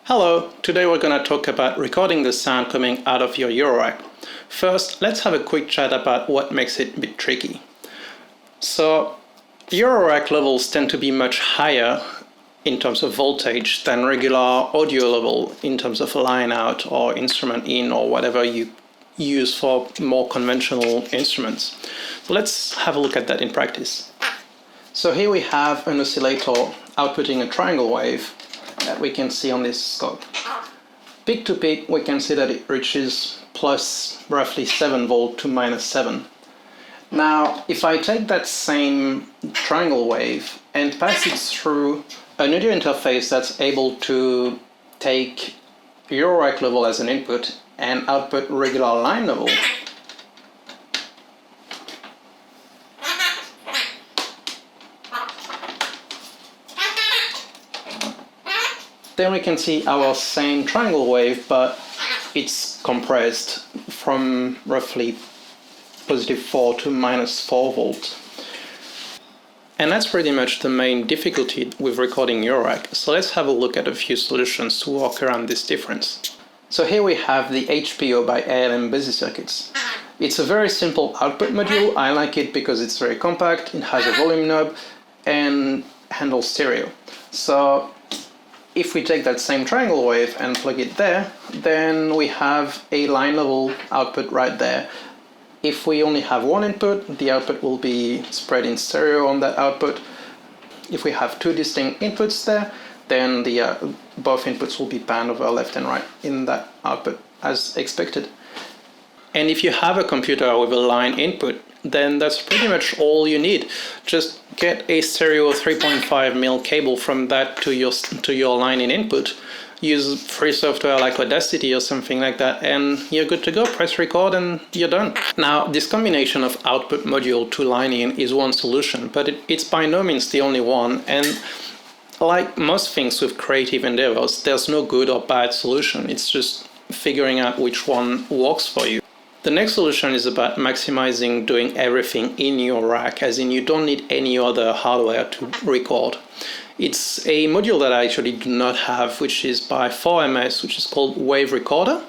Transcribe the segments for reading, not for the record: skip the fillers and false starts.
Hello, today we're going to talk about recording the sound coming out of your Eurorack. First, let's have a quick chat about what makes it a bit tricky. So, Eurorack levels tend to be much higher in terms of voltage than regular audio level in terms of line out or instrument in or whatever you use for more conventional instruments. So let's have a look at that in practice. So here we have an oscillator outputting a triangle wave that we can see on this scope. Peak to peak, we can see that it reaches plus roughly 7 volt to minus 7. Now, if I take that same triangle wave and pass it through an audio interface that's able to take Eurorack level as an input and output regular line level, then we can see our same triangle wave, but it's compressed from roughly positive 4 to minus 4 volts. And that's pretty much the main difficulty with recording Eurorack. So let's have a look at a few solutions to work around this difference. So here we have the HPO by ALM Basic Circuits. It's a very simple output module. I like it because it's very compact, it has a volume knob, and handles stereo. So if we take that same triangle wave and plug it there, then we have a line level output right there. If we only have one input, the output will be spread in stereo on that output. If we have two distinct inputs there, then both inputs will be panned over left and right in that output as expected. And if you have a computer with a line input, then that's pretty much all you need. Just get a stereo 3.5mm cable from that to your line in input. Use free software like Audacity or something like that, and you're good to go. Press record and you're done. Now, this combination of output module to line in is one solution, but it's by no means the only one. And like most things with creative endeavors, there's no good or bad solution. It's just figuring out which one works for you. The next solution is about maximizing doing everything in your rack, as in you don't need any other hardware to record. It's a module that I actually do not have, which is by 4MS, which is called Wave Recorder.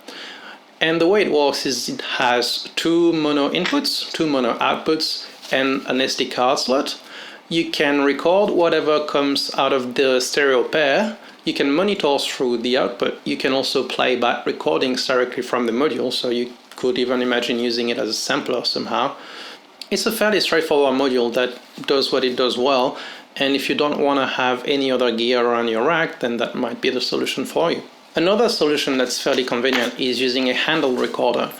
And the way it works is it has two mono inputs, two mono outputs, and an SD card slot. You can record whatever comes out of the stereo pair. You can monitor through the output. You can also play back recordings directly from the module, so you could even imagine using it as a sampler somehow. It's a fairly straightforward module that does what it does well, and if you don't want to have any other gear around your rack, then that might be the solution for you. Another solution that's fairly convenient is using a handheld recorder.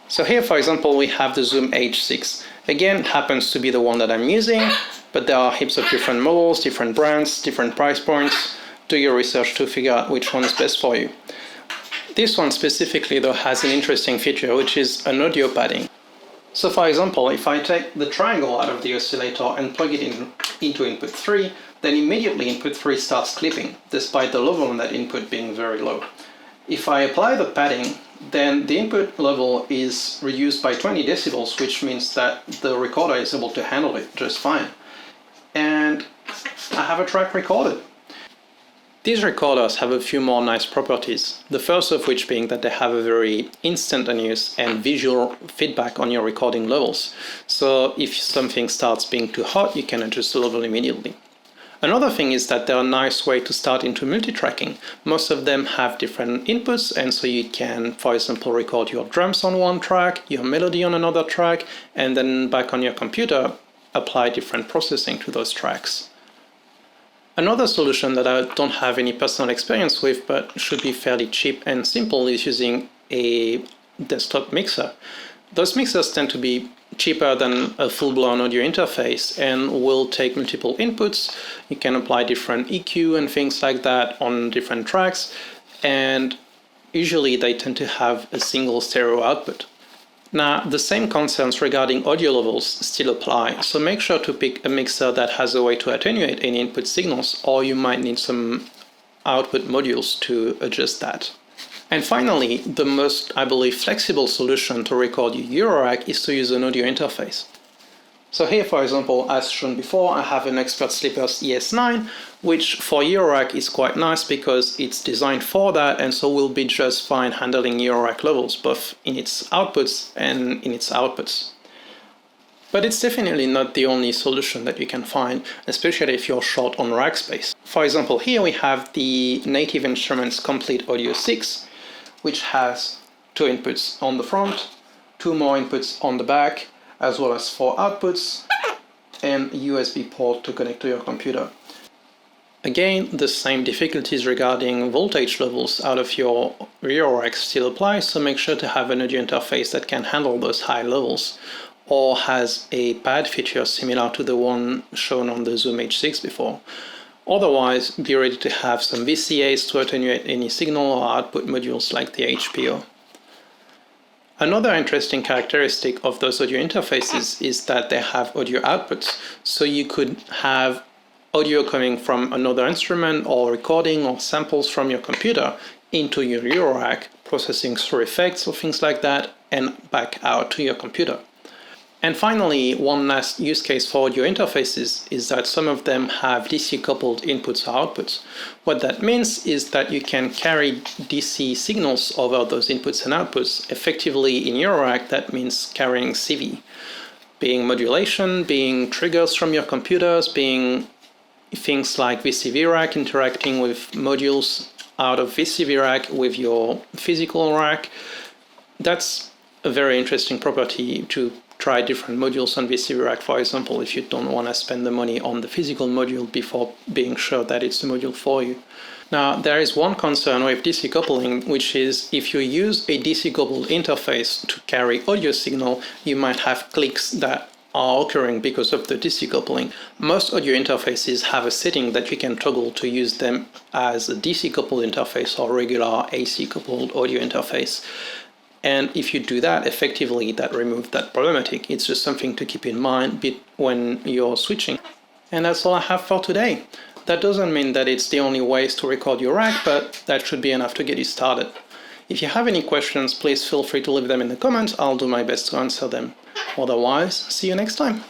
So here, for example, we have the Zoom H6. Again, it happens to be the one that I'm using, but there are heaps of different models, different brands, different price points. Do your research to figure out which one is best for you. This one specifically, though, has an interesting feature, which is an audio padding. So for example, if I take the triangle out of the oscillator and plug it into input 3, then immediately input 3 starts clipping, despite the level on that input being very low. If I apply the padding, then the input level is reduced by 20 decibels, which means that the recorder is able to handle it just fine. And I have a track recorded. These recorders have a few more nice properties, the first of which being that they have a very instantaneous and visual feedback on your recording levels. So if something starts being too hot, you can adjust the level immediately. Another thing is that they're a nice way to start into multitracking. Most of them have different inputs, and so you can, for example, record your drums on one track, your melody on another track, and then back on your computer, apply different processing to those tracks. Another solution that I don't have any personal experience with, but should be fairly cheap and simple, is using a desktop mixer. Those mixers tend to be cheaper than a full-blown audio interface and will take multiple inputs. You can apply different EQ and things like that on different tracks, and usually they tend to have a single stereo output. Now, the same concerns regarding audio levels still apply, so make sure to pick a mixer that has a way to attenuate any input signals, or you might need some output modules to adjust that. And finally, the most, I believe, flexible solution to record your Eurorack is to use an audio interface. So here, for example, as shown before, I have an Expert Slippers ES9, which for Eurorack is quite nice because it's designed for that, and so will be just fine handling Eurorack levels, both in its outputs and in its outputs. But it's definitely not the only solution that you can find, especially if you're short on rack space. For example, here we have the Native Instruments Complete Audio 6, which has 2 inputs on the front, 2 more inputs on the back, as well as 4 outputs, and a USB port to connect to your computer. Again, the same difficulties regarding voltage levels out of your Eurorack still apply, so make sure to have an audio interface that can handle those high levels, or has a pad feature similar to the one shown on the Zoom H6 before. Otherwise, be ready to have some VCAs to attenuate any signal or output modules like the HPO. Another interesting characteristic of those audio interfaces is that they have audio outputs, so you could have audio coming from another instrument or recording or samples from your computer into your Eurorack, processing through effects or things like that, and back out to your computer. And finally, one last use case for audio interfaces is that some of them have DC-coupled inputs or outputs. What that means is that you can carry DC signals over those inputs and outputs. Effectively, in Eurorack, that means carrying CV, being modulation, being triggers from your computers, being things like VCV rack interacting with modules out of VCV rack with your physical rack. That's a very interesting property to try different modules on VCV rack, for example, if you don't want to spend the money on the physical module before being sure that it's the module for you. Now, there is one concern with DC coupling, which is if you use a DC coupled interface to carry audio signal, you might have clicks that are occurring because of the DC coupling. Most audio interfaces have a setting that you can toggle to use them as a DC coupled interface or regular AC coupled audio interface. And if you do that, effectively, that removes that problematic. It's just something to keep in mind when you're switching. And that's all I have for today. That doesn't mean that it's the only ways to record your rack, but that should be enough to get you started. If you have any questions, please feel free to leave them in the comments. I'll do my best to answer them. Otherwise, see you next time.